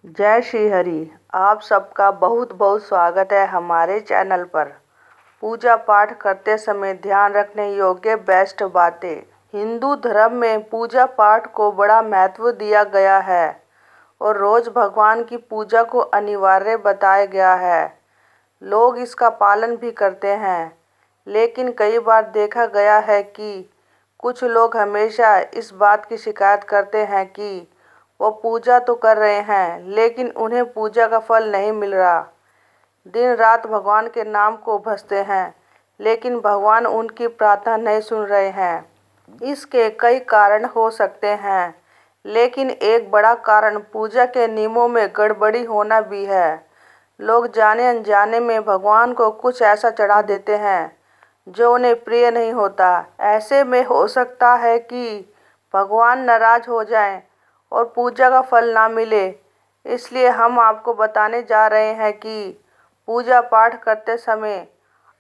जय श्री हरि। आप सबका बहुत बहुत स्वागत है हमारे चैनल पर। पूजा पाठ करते समय ध्यान रखने योग्य बेस्ट बातें। हिंदू धर्म में पूजा पाठ को बड़ा महत्व दिया गया है और रोज भगवान की पूजा को अनिवार्य बताया गया है। लोग इसका पालन भी करते हैं, लेकिन कई बार देखा गया है कि कुछ लोग हमेशा इस बात की शिकायत करते हैं कि वो पूजा तो कर रहे हैं, लेकिन उन्हें पूजा का फल नहीं मिल रहा। दिन रात भगवान के नाम को भजते हैं, लेकिन भगवान उनकी प्रार्थना नहीं सुन रहे हैं। इसके कई कारण हो सकते हैं, लेकिन एक बड़ा कारण पूजा के नियमों में गड़बड़ी होना भी है। लोग जाने अनजाने में भगवान को कुछ ऐसा चढ़ा देते हैं जो उन्हें प्रिय नहीं होता। ऐसे में हो सकता है कि भगवान नाराज हो जाएं और पूजा का फल ना मिले। इसलिए हम आपको बताने जा रहे हैं कि पूजा पाठ करते समय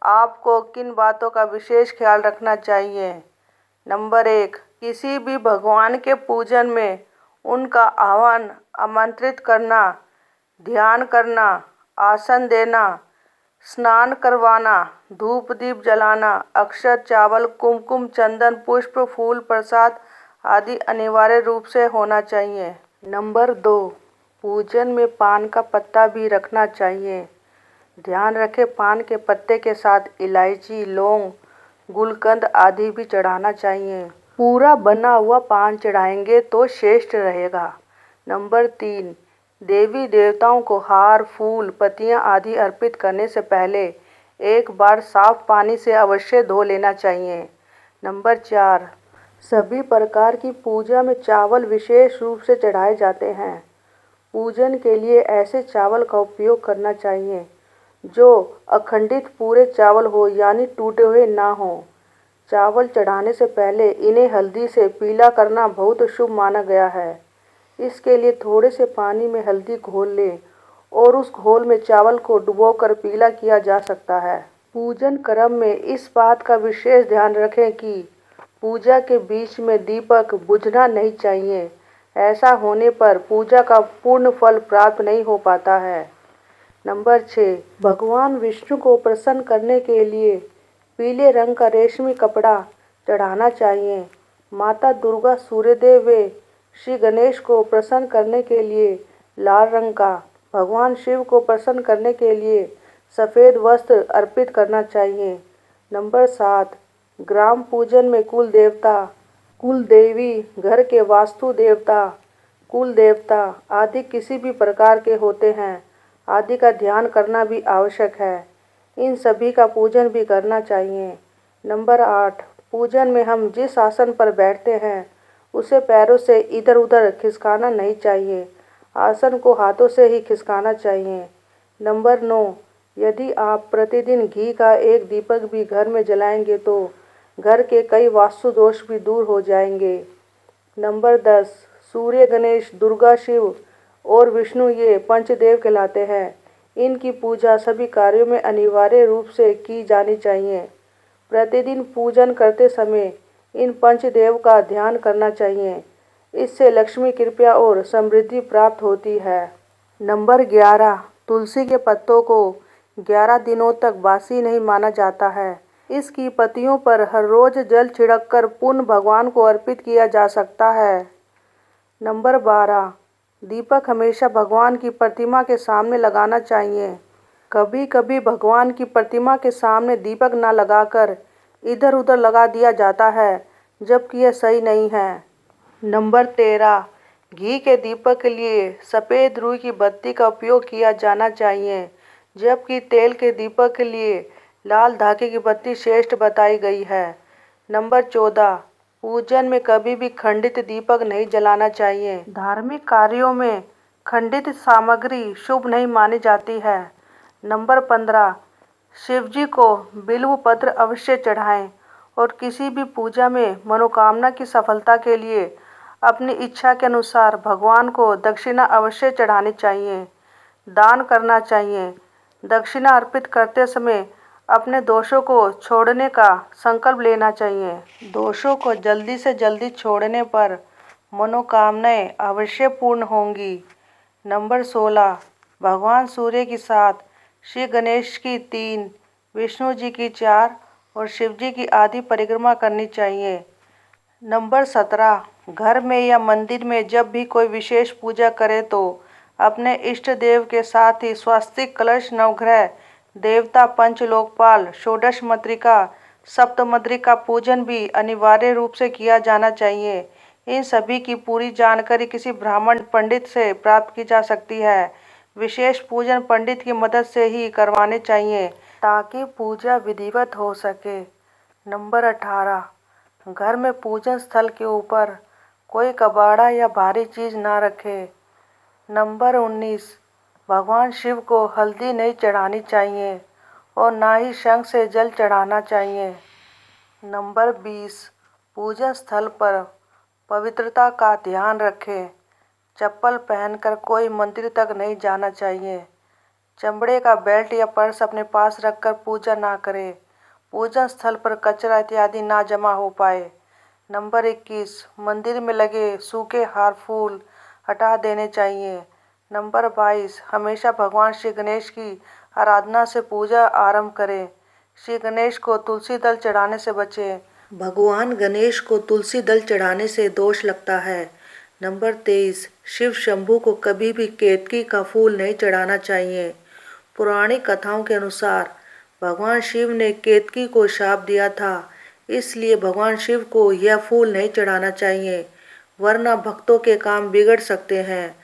आपको किन बातों का विशेष ख्याल रखना चाहिए। नंबर 1, किसी भी भगवान के पूजन में उनका आह्वान आमंत्रित करना, ध्यान करना, आसन देना, स्नान करवाना, धूप दीप जलाना, अक्षत चावल कुमकुम चंदन पुष्प फूल प्रसाद आदि अनिवार्य रूप से होना चाहिए। नंबर 2, पूजन में पान का पत्ता भी रखना चाहिए। ध्यान रखें, पान के पत्ते के साथ इलायची, लौंग, गुलकंद आदि भी चढ़ाना चाहिए। पूरा बना हुआ पान चढ़ाएंगे तो श्रेष्ठ रहेगा। नंबर 3, देवी देवताओं को हार फूल पत्तियां आदि अर्पित करने से पहले एक बार साफ पानी से अवश्य धो लेना चाहिए। नंबर 4, सभी प्रकार की पूजा में चावल विशेष रूप से चढ़ाए जाते हैं। पूजन के लिए ऐसे चावल का उपयोग करना चाहिए जो अखंडित पूरे चावल हो, यानी टूटे हुए ना हो। चावल चढ़ाने से पहले इन्हें हल्दी से पीला करना बहुत शुभ माना गया है। इसके लिए थोड़े से पानी में हल्दी घोल लें और उस घोल में चावल को डुबोकर पीला किया जा सकता है। पूजन क्रम में इस बात का विशेष ध्यान रखें कि पूजा के बीच में दीपक बुझना नहीं चाहिए। ऐसा होने पर पूजा का पूर्ण फल प्राप्त नहीं हो पाता है। नंबर 6, भगवान विष्णु को प्रसन्न करने के लिए पीले रंग का रेशमी कपड़ा चढ़ाना चाहिए। माता दुर्गा, सूर्यदेव व श्री गणेश को प्रसन्न करने के लिए लाल रंग का, भगवान शिव को प्रसन्न करने के लिए सफ़ेद वस्त्र अर्पित करना चाहिए। नंबर 7, ग्राम पूजन में कुल देवता, कुल देवी, घर के वास्तु देवता, कुल देवता आदि किसी भी प्रकार के होते हैं आदि का ध्यान करना भी आवश्यक है। इन सभी का पूजन भी करना चाहिए। नंबर 8, पूजन में हम जिस आसन पर बैठते हैं उसे पैरों से इधर उधर खिसकाना नहीं चाहिए। आसन को हाथों से ही खिसकाना चाहिए। नंबर 9, यदि आप प्रतिदिन घी का एक दीपक भी घर में जलाएंगे तो घर के कई वास्तु दोष भी दूर हो जाएंगे। नंबर 10, सूर्य, गणेश, दुर्गा, शिव और विष्णु ये पंचदेव कहलाते हैं। इनकी पूजा सभी कार्यों में अनिवार्य रूप से की जानी चाहिए। प्रतिदिन पूजन करते समय इन पंचदेव का ध्यान करना चाहिए। इससे लक्ष्मी कृपा और समृद्धि प्राप्त होती है। नंबर 11, तुलसी के पत्तों को 11 दिनों तक बासी नहीं माना जाता है। इसकी पत्तियों पर हर रोज जल छिड़ककर पुण्य भगवान को अर्पित किया जा सकता है। नंबर 12, दीपक हमेशा भगवान की प्रतिमा के सामने लगाना चाहिए। कभी कभी भगवान की प्रतिमा के सामने दीपक न लगाकर इधर उधर लगा दिया जाता है, जबकि यह सही नहीं है। नंबर 13, घी के दीपक के लिए सफ़ेद रुई की बत्ती का उपयोग किया जाना चाहिए, जबकि तेल के दीपक के लिए लाल धागे की बत्ती श्रेष्ठ बताई गई है। नंबर 14, पूजन में कभी भी खंडित दीपक नहीं जलाना चाहिए। धार्मिक कार्यों में खंडित सामग्री शुभ नहीं मानी जाती है। नंबर 15, शिवजी को बिल्व पत्र अवश्य चढ़ाएं और किसी भी पूजा में मनोकामना की सफलता के लिए अपनी इच्छा के अनुसार भगवान को दक्षिणा अवश्य चढ़ानी चाहिए। दान करना चाहिए। दक्षिणा अर्पित करते समय अपने दोषों को छोड़ने का संकल्प लेना चाहिए। दोषों को जल्दी से जल्दी छोड़ने पर मनोकामनाएं अवश्य पूर्ण होंगी। नंबर 16 भगवान सूर्य की 7, श्री गणेश की 3, विष्णु जी की 4 और शिव जी की आधी परिक्रमा करनी चाहिए। नंबर 17 घर में या मंदिर में जब भी कोई विशेष पूजा करे तो अपने इष्ट देव के साथ ही स्वास्तिक कलश नवग्रह देवता पंचलोकपाल षोडश मातृका सप्तमातृका पूजन भी अनिवार्य रूप से किया जाना चाहिए। इन सभी की पूरी जानकारी किसी ब्राह्मण पंडित से प्राप्त की जा सकती है। विशेष पूजन पंडित की मदद से ही करवाने चाहिए ताकि पूजा विधिवत हो सके। नंबर 18 घर में पूजन स्थल के ऊपर कोई कबाड़ा या भारी चीज ना रखे। नंबर 19 भगवान शिव को हल्दी नहीं चढ़ानी चाहिए और ना ही शंख से जल चढ़ाना चाहिए। नंबर 20 पूजन स्थल पर पवित्रता का ध्यान रखें। चप्पल पहनकर कोई मंदिर तक नहीं जाना चाहिए। चमड़े का बेल्ट या पर्स अपने पास रखकर पूजा ना करें। पूजन स्थल पर कचरा इत्यादि ना जमा हो पाए। नंबर 21 मंदिर में लगे सूखे हार फूल हटा देने चाहिए। नंबर 22 हमेशा भगवान श्री गणेश की आराधना से पूजा आरंभ करें। श्री गणेश को तुलसी दल चढ़ाने से बचें। भगवान गणेश को तुलसी दल चढ़ाने से दोष लगता है। नंबर 23 शिव शंभू को कभी भी केतकी का फूल नहीं चढ़ाना चाहिए। पौराणिक कथाओं के अनुसार भगवान शिव ने केतकी को शाप दिया था, इसलिए भगवान शिव को यह फूल नहीं चढ़ाना चाहिए, वरना भक्तों के काम बिगड़ सकते हैं।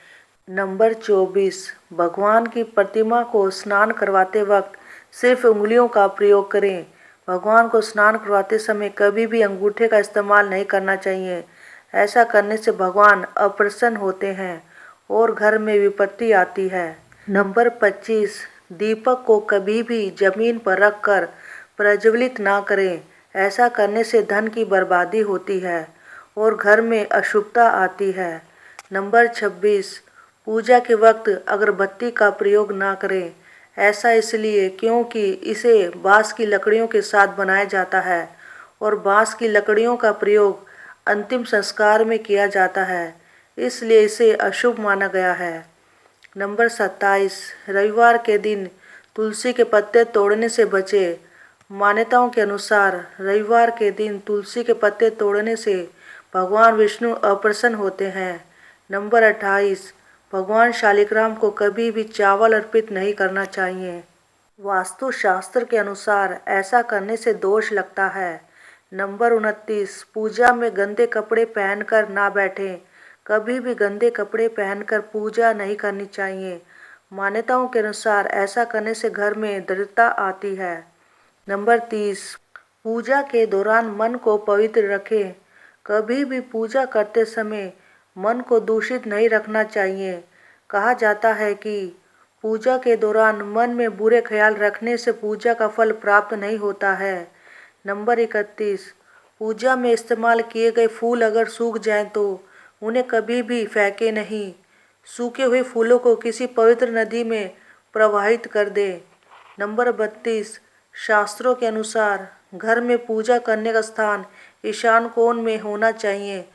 नंबर 24 भगवान की प्रतिमा को स्नान करवाते वक्त सिर्फ उंगलियों का प्रयोग करें। भगवान को स्नान करवाते समय कभी भी अंगूठे का इस्तेमाल नहीं करना चाहिए। ऐसा करने से भगवान अप्रसन्न होते हैं और घर में विपत्ति आती है। नंबर 25 दीपक को कभी भी जमीन पर रखकर प्रज्वलित ना करें। ऐसा करने से धन की बर्बादी होती है और घर में अशुभता आती है। नंबर 26 पूजा के वक्त अगरबत्ती का प्रयोग ना करें। ऐसा इसलिए क्योंकि इसे बांस की लकड़ियों के साथ बनाया जाता है और बांस की लकड़ियों का प्रयोग अंतिम संस्कार में किया जाता है, इसलिए इसे अशुभ माना गया है। नंबर 27 रविवार के दिन तुलसी के पत्ते तोड़ने से बचें। मान्यताओं के अनुसार रविवार के दिन तुलसी के पत्ते तोड़ने से भगवान विष्णु अप्रसन्न होते हैं। नंबर 28 भगवान शालिग्राम को कभी भी चावल अर्पित नहीं करना चाहिए। वास्तु शास्त्र के अनुसार ऐसा करने से दोष लगता है। नंबर 29 पूजा में गंदे कपड़े पहनकर ना बैठें। कभी भी गंदे कपड़े पहनकर पूजा नहीं करनी चाहिए। मान्यताओं के अनुसार ऐसा करने से घर में दरिद्रता आती है। नंबर 30 पूजा के दौरान मन को पवित्र रखें। कभी भी पूजा करते समय मन को दूषित नहीं रखना चाहिए। कहा जाता है कि पूजा के दौरान मन में बुरे ख्याल रखने से पूजा का फल प्राप्त नहीं होता है। नंबर 31 पूजा में इस्तेमाल किए गए फूल अगर सूख जाएं तो उन्हें कभी भी फेंके नहीं। सूखे हुए फूलों को किसी पवित्र नदी में प्रवाहित कर दे। नंबर 32 शास्त्रों के अनुसार घर में पूजा करने का स्थान ईशान कोण में होना चाहिए।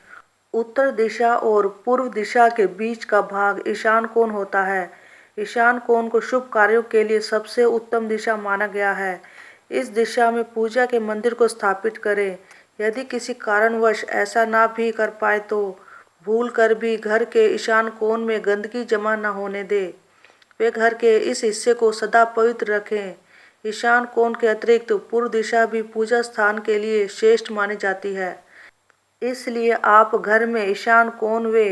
उत्तर दिशा और पूर्व दिशा के बीच का भाग ईशान कोण होता है। ईशान कोण को शुभ कार्यों के लिए सबसे उत्तम दिशा माना गया है। इस दिशा में पूजा के मंदिर को स्थापित करें। यदि किसी कारणवश ऐसा ना भी कर पाए तो भूल कर भी घर के ईशान कोण में गंदगी जमा न होने दे। वे घर के इस हिस्से को सदा पवित्र रखें। ईशान कोण के अतिरिक्त पूर्व दिशा भी पूजा स्थान के लिए श्रेष्ठ मानी जाती है, इसलिए आप घर में ईशान कोण व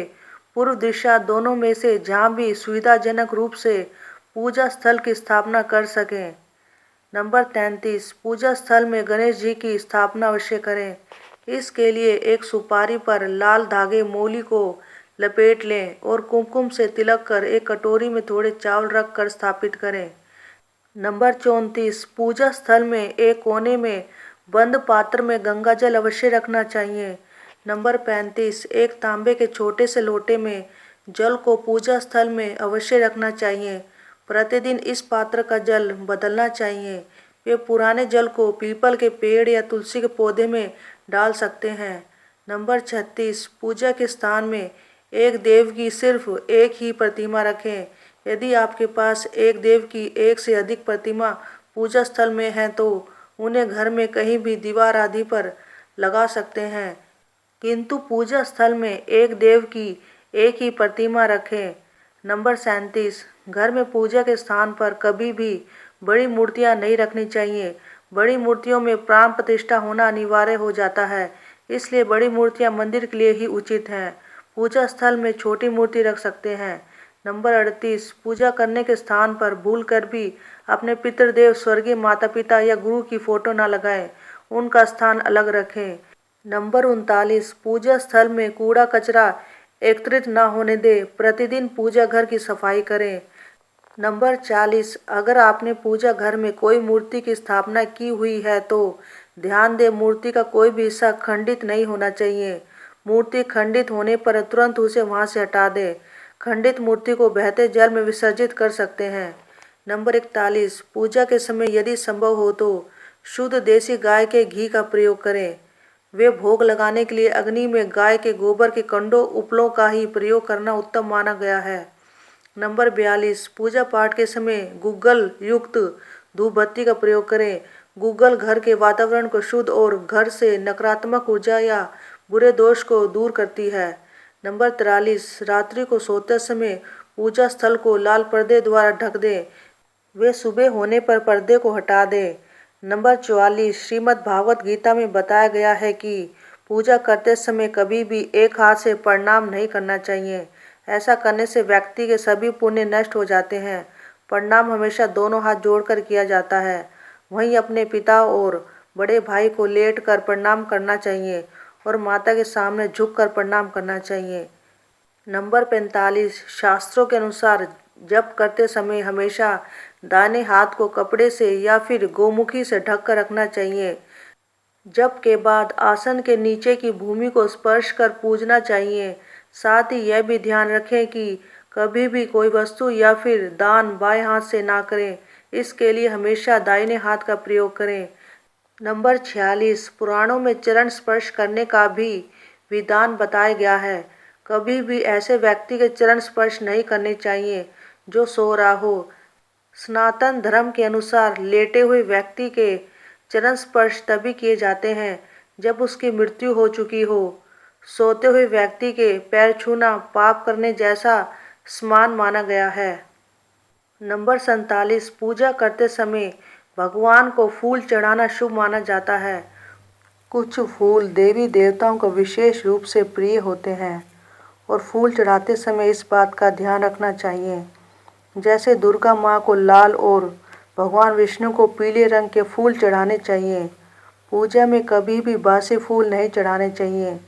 पूर्व दिशा दोनों में से जहाँ भी सुविधाजनक रूप से पूजा स्थल की स्थापना कर सकें। नंबर 33 पूजा स्थल में गणेश जी की स्थापना अवश्य करें। इसके लिए एक सुपारी पर लाल धागे मूली को लपेट लें और कुमकुम से तिलक कर एक कटोरी में थोड़े चावल रख कर स्थापित करें। नंबर 34 पूजा स्थल में एक कोने में बंद पात्र में गंगा जल अवश्य रखना चाहिए। नंबर 35 एक तांबे के छोटे से लोटे में जल को पूजा स्थल में अवश्य रखना चाहिए। प्रतिदिन इस पात्र का जल बदलना चाहिए। वे पुराने जल को पीपल के पेड़ या तुलसी के पौधे में डाल सकते हैं। नंबर 36 पूजा के स्थान में एक देव की सिर्फ एक ही प्रतिमा रखें। यदि आपके पास एक देव की एक से अधिक प्रतिमा पूजा स्थल में है तो उन्हें घर में कहीं भी दीवार आदि पर लगा सकते हैं, किंतु पूजा स्थल में एक देव की एक ही प्रतिमा रखें। नंबर 37, घर में पूजा के स्थान पर कभी भी बड़ी मूर्तियां नहीं रखनी चाहिए। बड़ी मूर्तियों में प्राण प्रतिष्ठा होना अनिवार्य हो जाता है, इसलिए बड़ी मूर्तियां मंदिर के लिए ही उचित हैं। पूजा स्थल में छोटी मूर्ति रख सकते हैं। नंबर 38, पूजा करने के स्थान पर भूल कर भी अपने पितृदेव, स्वर्गीय माता पिता या गुरु की फोटो न लगाएं, उनका स्थान अलग रखें। नंबर 39, पूजा स्थल में कूड़ा कचरा एकत्रित न होने दें। प्रतिदिन पूजा घर की सफाई करें। नंबर 40, अगर आपने पूजा घर में कोई मूर्ति की स्थापना की हुई है तो ध्यान दें, मूर्ति का कोई भी हिस्सा खंडित नहीं होना चाहिए। मूर्ति खंडित होने पर तुरंत उसे वहां से हटा दें। खंडित मूर्ति को बहते जल में विसर्जित कर सकते हैं। नंबर 41, पूजा के समय यदि संभव हो तो शुद्ध देसी गाय के घी का प्रयोग करें। वे भोग लगाने के लिए अग्नि में गाय के गोबर के कंडों उपलों का ही प्रयोग करना उत्तम माना गया है। नंबर 42, पूजा पाठ के समय गुग्गल युक्त धूप बत्ती का प्रयोग करें। गुग्गल घर के वातावरण को शुद्ध और घर से नकारात्मक ऊर्जा या बुरे दोष को दूर करती है। नंबर 43, रात्रि को सोते समय पूजा स्थल को लाल पर्दे द्वारा ढक दें। वे सुबह होने पर पर्दे को हटा दें। नंबर 44, श्रीमद् भागवत गीता में बताया गया है कि पूजा करते समय कभी भी एक हाथ से प्रणाम नहीं करना चाहिए। ऐसा करने से व्यक्ति के सभी पुण्य नष्ट हो जाते हैं। प्रणाम हमेशा दोनों हाथ जोड़कर किया जाता है। वहीं अपने पिता और बड़े भाई को लेट कर प्रणाम करना चाहिए और माता के सामने झुककर प्रणाम करना चाहिए। नंबर 45, शास्त्रों के अनुसार जप करते समय हमेशा दाहिने हाथ को कपड़े से या फिर गोमुखी से ढक कर रखना चाहिए। जप के बाद आसन के नीचे की भूमि को स्पर्श कर पूजना चाहिए। साथ ही यह भी ध्यान रखें कि कभी भी कोई वस्तु या फिर दान बाएं हाथ से ना करें। इसके लिए हमेशा दाहिने हाथ का प्रयोग करें। नंबर 46, पुराणों में चरण स्पर्श करने का भी विधान बताया गया है। कभी भी ऐसे व्यक्ति के चरण स्पर्श नहीं करने चाहिए जो सो रहा हो। सनातन धर्म के अनुसार लेटे हुए व्यक्ति के चरण स्पर्श तभी किए जाते हैं जब उसकी मृत्यु हो चुकी हो। सोते हुए व्यक्ति के पैर छूना पाप करने जैसा समान माना गया है। नंबर 47, पूजा करते समय भगवान को फूल चढ़ाना शुभ माना जाता है। कुछ फूल देवी देवताओं को विशेष रूप से प्रिय होते हैं और फूल चढ़ाते समय इस बात का ध्यान रखना चाहिए। जैसे दुर्गा माँ को लाल और भगवान विष्णु को पीले रंग के फूल चढ़ाने चाहिए। पूजा में कभी भी बासी फूल नहीं चढ़ाने चाहिए,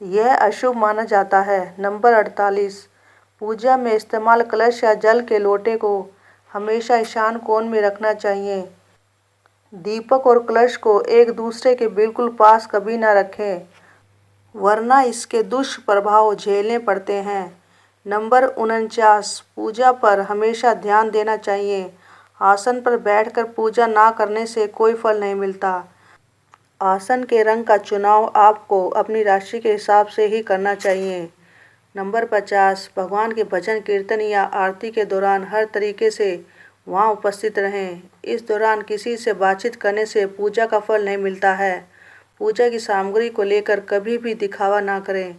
यह अशुभ माना जाता है। नंबर 48, पूजा में इस्तेमाल कलश या जल के लोटे को हमेशा ईशान कोण में रखना चाहिए। दीपक और कलश को एक दूसरे के बिल्कुल पास कभी न रखें, वरना इसके दुष्प्रभाव झेलने पड़ते हैं। नंबर 49, पूजा पर हमेशा ध्यान देना चाहिए। आसन पर बैठकर पूजा ना करने से कोई फल नहीं मिलता। आसन के रंग का चुनाव आपको अपनी राशि के हिसाब से ही करना चाहिए। नंबर 50, भगवान के भजन कीर्तन या आरती के दौरान हर तरीके से वहाँ उपस्थित रहें। इस दौरान किसी से बातचीत करने से पूजा का फल नहीं मिलता है। पूजा की सामग्री को लेकर कभी भी दिखावा ना करें।